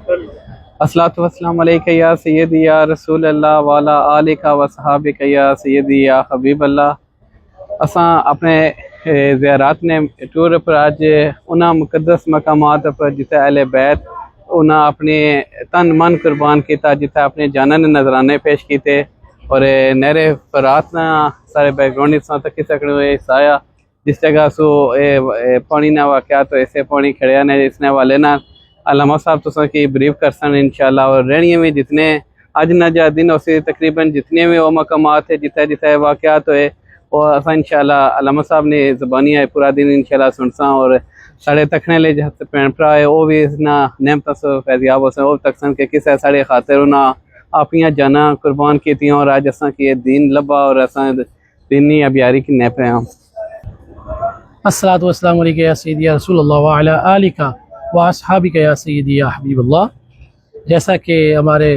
अस्सलातु वस्सलामु अलैका या सय्यदी या रसूल अल्लाह वाला आलिका व सहाबिका या सय्यदी या हबीब अल्लाह। असां अपने ज़ियारात ने टूर पर आज उन्हां मुक़द्दस मकामात पर जिथे अहले बैत उन्हां अपने तन मन कुर्बान किया, जिथे अपने जाना ने नजराने पेश किए और नहरे फरात ना सारे बैकग्राउंड तक सकने आया जिस जगह सो पानी ना वाक़या तो ऐसे पानी खड़िया ने इसने वाले ना अल्लामा साहब तुसा की ब्रीफ कर सन इंशाल्लाह। और रहनिए में जितने अज न जा दिन उसे तकरीबन जितने भी वो मकामात है जिथे जिथे वाक़यात होए और असा इंशाल्लाह अल्लामा साहब ने ज़बानी है पूरा दिन इंशाल्लाह सुनसा और साढ़े तकने ले जहाँ भैन भरा है वो भी ना नेमत फैजियाब हो वो तक सन के किस साढ़े खातिर उन्हें अपनियां जाना कुर्बान की और अज असा की दीन लभा और असा दीनी अबियारी की ने पे हम। अस्सलातु वस्सलामु अलैका या सय्यदी या रसूलल्लाह व अला आलिका व अस्हाबिका या सय्यदी या हबीबल्लाह। जैसा कि हमारे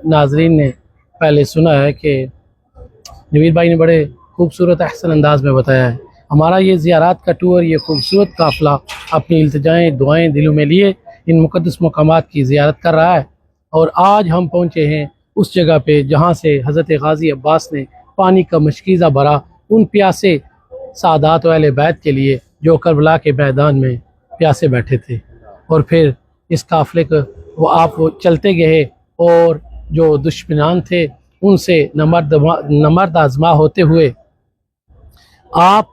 नाजरीन ने पहले सुना है कि नवीर भाई ने बड़े खूबसूरत अहसन अंदाज में बताया है, हमारा ये ज़ियारात का टूर, ये खूबसूरत काफ़िला अपनी इल्तिजाएँ दुआएँ दिलों में लिए इन मुक़द्दस मकामात की ज़ियारत कर रहा है। और आज हम पहुँचे हैं उस जगह पे जहाँ से हज़रत गाज़ी अब्बास ने पानी का मशकीज़ा भरा उन प्यासे सादात व अहले बैत के लिए जो करबला के मैदान में प्यासे बैठे थे। और फिर इस काफ़िले को वो चलते गए और जो दुश्मनान थे उनसे नमर्द आज़मा होते हुए आप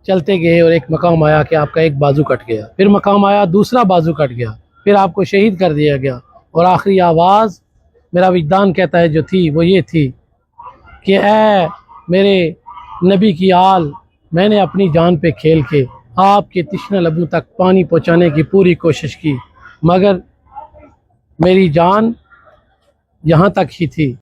चलते गए और एक मकाम आया कि आपका एक बाजू कट गया, फिर मकाम आया दूसरा बाजू कट गया, फिर आपको शहीद कर दिया गया। और आखिरी आवाज़ मेरा विजदान कहता है जो थी वो ये थी कि ऐ मेरे नबी की आल, मैंने अपनी जान पे खेल के आपके तिश्ना लबों तक पानी पहुंचाने की पूरी कोशिश की मगर मेरी जान यहाँ तक ही थी।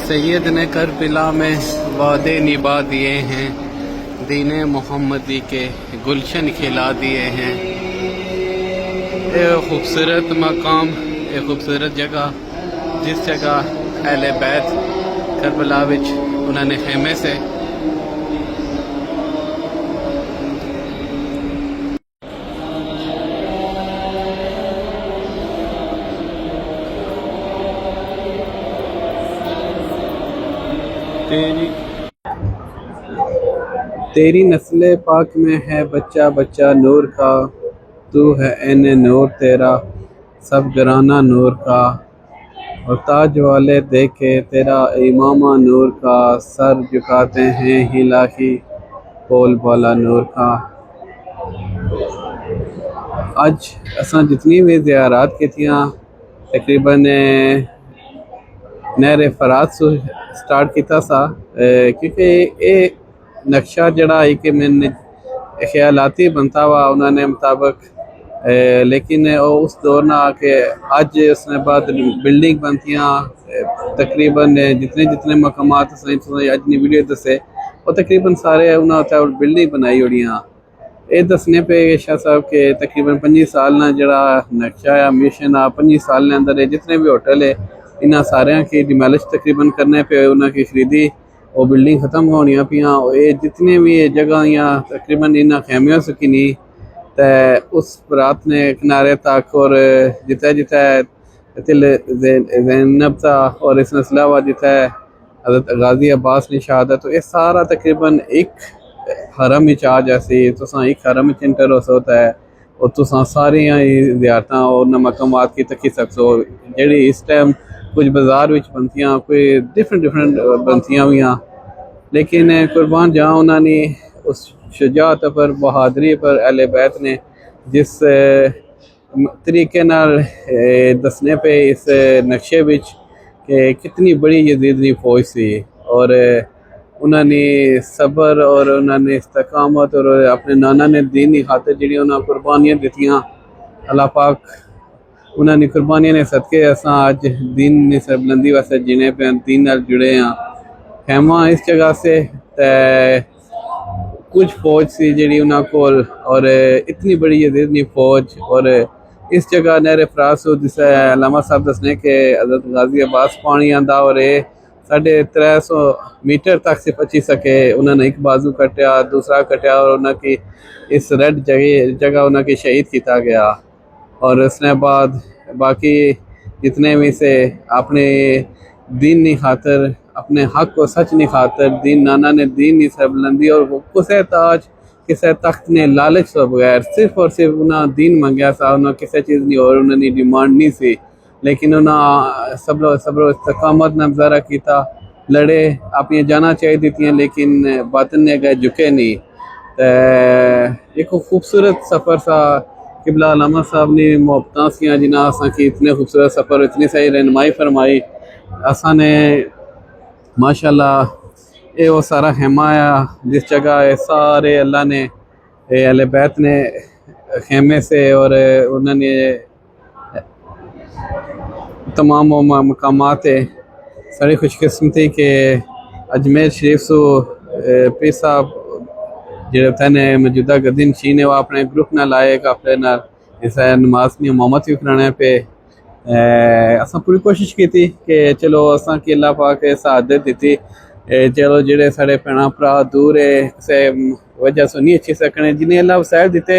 सैयद ने करबला में वादे निभा दिए हैं, दीने मोहम्मदी के गुलशन खिला दिए हैं। एक खूबसूरत मकाम, एक खूबसूरत जगह जिस जगह अहले बैत करबला विच उन्होंने खेमे से तेरी नस्ल पाक में है बच्चा बच्चा नूर का, तू है ऐन नूर तेरा सब घराना नूर का। और ताज वाले देखे तेरा इमामा नूर का, सर झुकाते हैं हिलाही बोल बाला नूर का। आज असा जितनी भी ज़ियारात की थियां तकरीबन नहरे फरात से स्टार्ट किया सा क्योंकि ये नक्शा जड़ा है कि मैंने ख्यालाती बनता हुआ उन्होंने मुताबिक लेकिन उस दौर ना आके अज उसने बाद बिल्डिंग बनतियाँ तकरीबन जितने जितने मकामात अज ने वीडियो दसे वो तकरीबन सारे उन्होंने बिल्डिंग बनाई उड़ियाँ। ये दसने पे शाह साहब के तकरीबन 25 साल ना जड़ा नक्शा या मिशन आ 25 साल के अंदर जितने भी होटल है इन्होंने सारे की डिमोलिश तकरीबन करने पे उन्होंने खरीदी वो बिल्डिंग ख़त्म होनी पियाँ। ये जितने भी जगह या तकरीबन इन्हें खैमियों से किनी तो उस रात ने किनारे तक और जिथे जिथे तिल ज़ैनब था और इस नस्ला हुआ जिथे हज़रत गाज़ी अब्बास ने शहादत, तो ये सारा तकरीबन एक हरम ही चाह जैसे तुसा एक हरम इंटर हो सकता है और तुसा सारिया ज़ियारत और मकामात की तकी सकते हो जी इस टाइम कुछ बाजार विच बनतियाँ कोई डिफरेंट बनतियाँ हुई हैं। लेकिन कुर्बान जहाँ उन्होंने उस शुजात पर बहादरी पर अहले बैत ने जिस तरीके नाल दसने पे इस नक्शे विच कि कितनी बड़ी यजीदी फौज सी और उन्होंने सबर और उन्होंने इस्तकामत और अपने नाना ने दीनी खातिर जी उन्होंने कुर्बानियाँ दित्तियाँ। अल्लाह पाक उन्होंने कुर्बानियाँ ने सदके असा अज दीन ने बुलंदी वास्ते जीने पे दीन नाल जुड़े हाँ ਖੈਮਾ ਇਸ ਜਗ੍ਹਾ ਸੇ कुछ फौज सी जी उन्होंने और इतनी बड़ी यजीदनी फौज और इस जगह नहर फरास जिसे अलामा साहब दसने के हज़रत गाजी अब्बास पानी आंदा और ये 350 मीटर तक से पहुंची सके। उन्होंने एक बाजू कटिया, दूसरा कटिया और उन्होंने इस रेड जगह उन्होंने शहीद किया गया। और उसने बाद बाकी जितने भी से अपने दीन की खातर, अपने हक को सच नहीं खातर दीन नाना ने दीन नहीं से बुलंदी और किसे ताज किसे तख्त ने लालच तो बगैर सिर्फ और सिर्फ उन्हें दीन मंगया सा, उन्हें किसी चीज़ नहीं और उन्होंने डिमांड नहीं सी, लेकिन उन्हें सब्र इस्तकामत ने मुजाहरा किया, लड़े, अपनी जाना चाहिए दी, लेकिन बातन ने गए झुके नहीं। एक खूबसूरत सफ़र सा किबला अलामा साहब ने मोहब्बतां सियां जिन्हें असा की इतने खूबसूरत सफ़र, इतनी सही रहनुमाई फरमाई। असा ने माशाल्लाह ये वो सारा खेमा है जिस जगह ये सारे अल्लाह ने अहले बैत ने खेमे से और उन्होंने तमाम मकामात है। सारी खुशकिस्मती के अजमेर शरीफ सो पीर साहब जो ने मौजूदा गद्दी नशीन है वो अपने ग्रुप ना लाए अपने ना इस नमाज की इमामत भी कराने पे असा पूरी कोशिश की थी कि चलो असा कि अल्लाह पाक सआदत दी। चलो जेड़े साढ़े भैन भरा दूर है किसी वजह से नहीं अच्छी सकने, जिन्हें अल्लाह वसैल दिते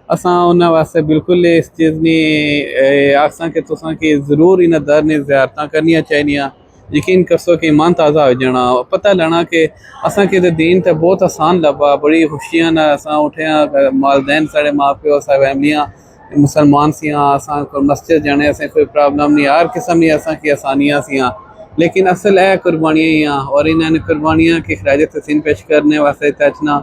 असा उन्होंने वास्ते बिल्कुल इस चीज़ नहीं आखसा कि तुसा कि जरूर इन्हें दर ने ज़ियारतां करनियां चाहिए। यकीन करसो कि ईमान ताज़ा हो जाना, पता लेना कि असा कि दीन तो बहुत आसान लब्भा, बड़ी खुशियां ना असा उठे मालदैन साढ़े माँ प्यो साढ़े फैमिलियां मुसलमान सियां, असा को मस्जिद जाने असें कोई प्रॉब्लम नहीं, हर किस्म की असा की आसानियां सियां, लेकिन असल है कुर्बानियां और इन्होंने कुर्बानियां की खराज तहसीन पेश करने वास्ते अचना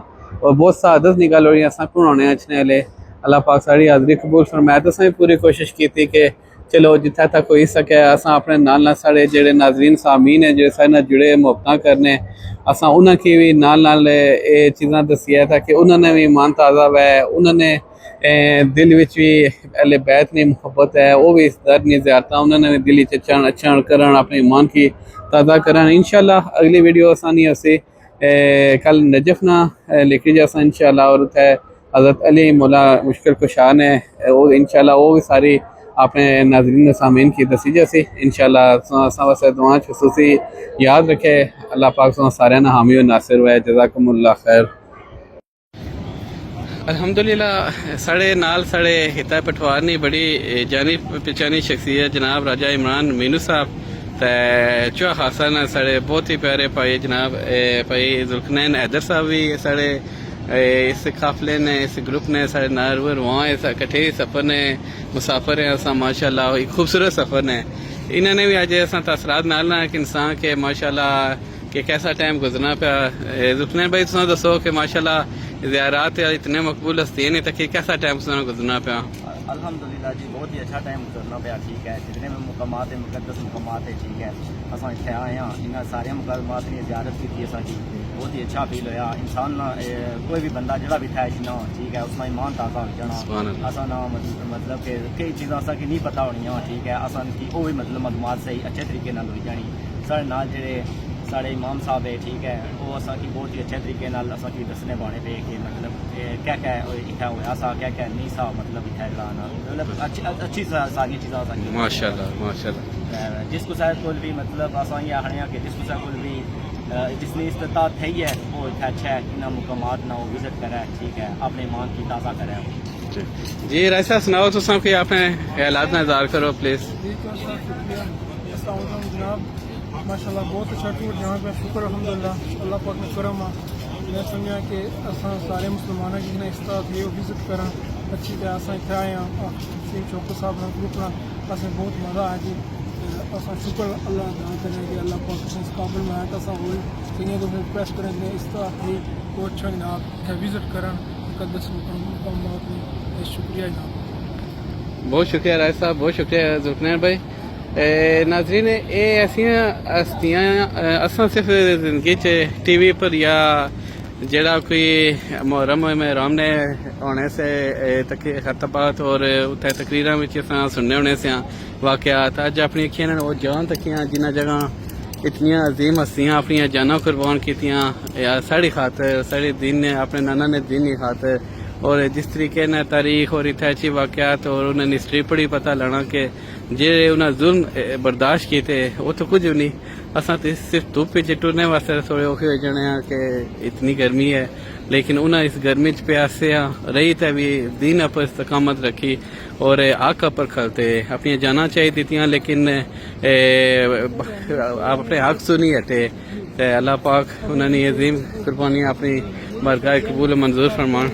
और बहुत सआदत निकल हो रही असा पढ़ाने अचने वाले। अल्लाह पाक सारी हाज़री कबूल फरमाए। तो असें पूरी कोशिश की थी कि चलो जिथे तक हो सके असा अपने नाल साढ़े जेड़े नाजरीन सामीन है जो सारे जुड़े मुहब्बतां करने असा उन्होंने भी नाल ये चीज़ां दसिया था कि उन्होंने भी ईमान ताज़ा है, उन्होंने दिल विच भी अहले बैत ने मुहब्बत है, वो भी इस दर ने ज़ियारत उन्होंने भी दिल अच्छा करन अपने ईमान की ताज़ा करन। इंशाल्लाह अगली वीडियो आसानी उसे कल नजफ ना लिखी जासा इंशाल्लाह और उथे हज़रत अली मौला मुश्किल कुशा ने वो इंशाल्लाह वो भी सारी अपने नाज़रीन सामीन की दसी जैसी इंशाल्लाह वास्ते दुआ खुसूसी याद रखे। अल्लाह पाक सारे ना हामी और नासिर हुए। जज़ाकुमुल्लाह खैर। अल्हम्दुलिल्लाह साढ़े नाल साढ़े हिता पटवार ने बड़ी जानी पहचानी शख्सियत जनाब राजा इमरान मीनू साहब चुहा खासा ना साढ़े बहुत ही प्यारे भाई जनाब भाई जुल्कनैन हैदर साहब भी साढ़े इस काफिले ने इस ग्रुप ने साढ़े नारवर वहाँ इकट्ठे सफ़र ने मुसाफिर हैं असा माशाल्लाह एक खूबसूरत सफ़र ने इन्होंने भी अज असा तसरात नाल ना कि इंसान के माशाल्लाह कि कैसा टाइम गुजरना पाया। जुल्कनैन भाई तुम दसो कि माशाल्लाह ज़ियारात इतने मकबूल हस्ती नहीं तक कैसा टाइम गुजरना पाया? अल्हम्दुलिल्लाह जी बहुत ही अच्छा टाइम गुजरना पाया। ठीक है, जितने भी मुकामात है मुकद्दस मुकामात है ठीक है असा इतने आए हैं इन्हें सारे मुकामात की ज़ियारत की असा की बहुत ही अच्छा फील होया। इंसान ना कोई भी बंदा जड़ा भी था ना ठीक है उसमें ईमान ताज़ा हो जाना असा ना मतलब कि कई चीज़ें असा की नहीं पता होनी ठीक है असा की वो भी मतलब मालूमात सही अच्छे तरीके नाल हो जानी। साढ़े नाल जेड़े साढ़े इमाम साहब है ठीक है वो असा की बहुत ही अच्छे तरीके नाल असा की दसने पाने पे कि मतलब क्या क्या इतना होया सा क्या क्या नहीं सा मतलब इतना लाना मतलब अच्छी सारी चीज़ें माशाल्लाह माशाल्लाह। जिस कुछ कोल भी मतलब असा ये आखने कि जिस कुछ कोल भी जिसने इस्तात थी है वो इतना अच्छा है कि मुकामात ना वो विजिट करे ठीक है अपने ईमान की ताज़ा करे। जी ऐसा सुनाओ तो सब कि आपने ख्यालात ना इज़हार करो प्लीज़। जनाब माशाल्लाह बहुत अच्छा टूर जहाँ पे शुक्र अल्हम्दुलिल्लाह अल्लाह पाक ने करम मैं सुनिया कि असा सारे मुसलमान जिन्हें इस्तात है वो विजिट करा अच्छी तरह असा इतने आए हैं चौको साहब ना ग्रुप ना असें बहुत मज़ा आया जी असा शुक्र अल्लाह अदा करें कि अल्लाह पाक इस काबिल में आया असा हो इन्हें तो रिक्वेस्ट करें जिन्हें इस्तात है वो अच्छा जनाब विजिट करा मुकद्दस मुकामात में। शुक्रिया जनाब। बहुत शुक्रिया राय साहब, बहुत शुक्रिया जुल्कनैन भाई। नाजरीन ये ऐसियां हस्तियां असा सिर्फ जिंदगी टी वी पर या जड़ा कोई मुहर्रम महराम ने होने से खतबात और उत्थे तकरीरां विच असां सुनने होने से वाकयात अज अपनी अखियां वो जान तकियां जिन्हां जगह اتنی عظیم ہستیاں اپنی جاناں قربان کیتیاں ساڑی خاطر، ساڑے دین نے، اپنے نانا نے دینی خاطر، اور جس طریقے نے تاریخ اور اتھے واقعات اور انہیں ہسٹری پڑھی پتہ لگنا کہ جی انہیں ظلم برداشت کیتے وہ تو کچھ نہیں، اساں تو صرف دھوپ وچ ٹرنے واسطے تھوڑے اوکھے ہو جانے ہیں کہ اتنی گرمی ہے، لیکن انہیں اس گرمی چ پیاسے رہی تے بھی دین پر استقامت رکھی اور آقا پر کھلتے اپنی جانا چاہیے دیتیاں، لیکن اپنے حق سے نہیں ہٹے، تے اللہ پاک انہوں نے عظیم قربانیاں اپنی بارگاہ قبول و منظور فرمان۔